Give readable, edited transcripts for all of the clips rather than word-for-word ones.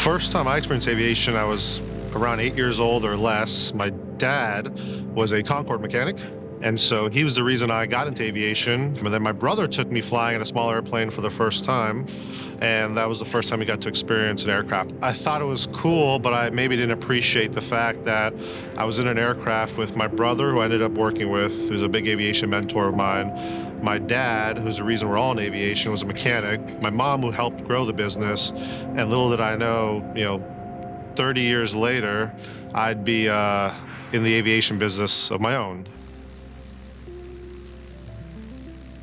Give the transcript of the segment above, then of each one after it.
First time I experienced aviation, I was around 8 years old or less. My dad was a Concorde mechanic. And so he was the reason I got into aviation. And then my brother took me flying in a small airplane for the first time. And that was the first time we got to experience an aircraft. I thought it was cool, but I maybe didn't appreciate the fact that I was in an aircraft with my brother, who I ended up working with, who's a big aviation mentor of mine. My dad, who's the reason we're all in aviation, was a mechanic. My mom, who helped grow the business. And little did I know, 30 years later, I'd be in the aviation business of my own.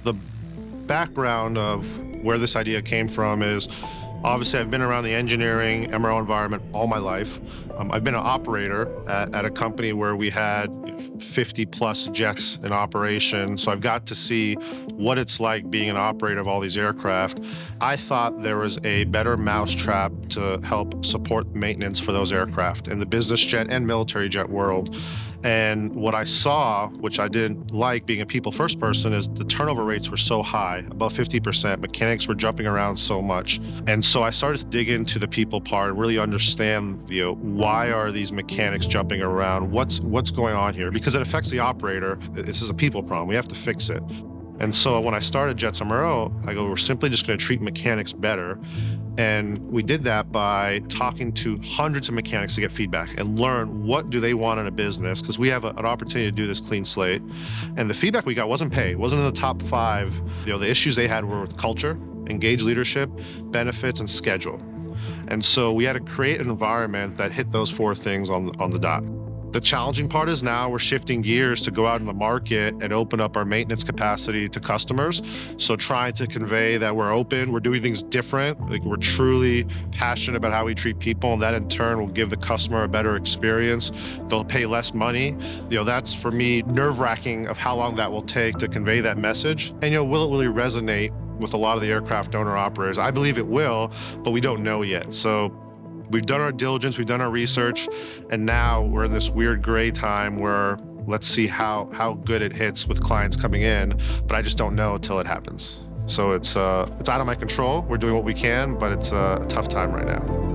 The background of where this idea came from is, obviously I've been around the engineering MRO environment all my life. I've been an operator at a company where we had 50 plus jets in operation. So I've got to see what it's like being an operator of all these aircraft. I thought there was a better mousetrap to help support maintenance for those aircraft in the business jet and military jet world. And what I saw, which I didn't like being a people first person, is the turnover rates were so high, about 50%. Mechanics were jumping around so much. And so I started to dig into the people part and really understand, why are these mechanics jumping around? What's going on here? Because it affects the operator. This is a people problem. We have to fix it. And so when I started Jets MRO, I go, we're simply just going to treat mechanics better. And we did that by talking to hundreds of mechanics to get feedback and learn what do they want in a business, because we have an opportunity to do this clean slate. And the feedback we got wasn't pay, wasn't in the top five. The issues they had were with culture, engaged leadership, benefits, and schedule. And so we had to create an environment that hit those four things on the dot. The challenging part is now we're shifting gears to go out in the market and open up our maintenance capacity to customers. So trying to convey that we're open, we're doing things different, like we're truly passionate about how we treat people, and that in turn will give the customer a better experience. They'll pay less money. That's for me nerve-wracking of how long that will take to convey that message. And will it really resonate with a lot of the aircraft owner operators? I believe it will, but we don't know yet. So we've done our diligence, we've done our research, and now we're in this weird gray time where let's see how good it hits with clients coming in, but I just don't know until it happens. So it's out of my control. We're doing what we can, but it's a tough time right now.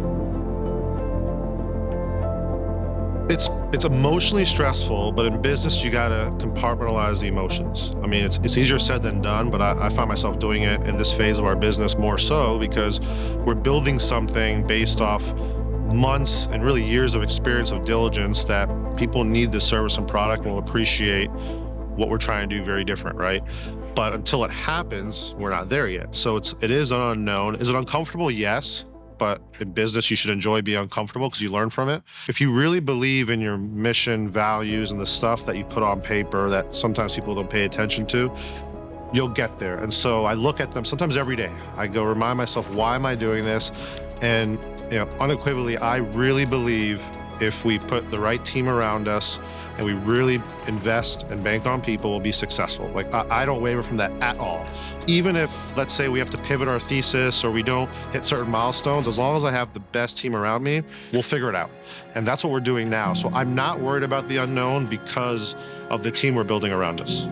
It's emotionally stressful, but in business, you gotta compartmentalize the emotions. I mean, it's easier said than done, but I find myself doing it in this phase of our business more so because we're building something based off months and really years of experience of diligence that people need the service and product and will appreciate what we're trying to do very different, right? But until it happens, we're not there yet. So it is an unknown. Is it uncomfortable? Yes. But in business, you should enjoy being uncomfortable because you learn from it. If you really believe in your mission, values, and the stuff that you put on paper that sometimes people don't pay attention to, you'll get there. And so I look at them sometimes every day. I go remind myself, why am I doing this? And unequivocally, I really believe if we put the right team around us and we really invest and bank on people, we'll be successful. Like I don't waver from that at all. Even if, let's say, we have to pivot our thesis or we don't hit certain milestones, as long as I have the best team around me, we'll figure it out. And that's what we're doing now. So I'm not worried about the unknown because of the team we're building around us.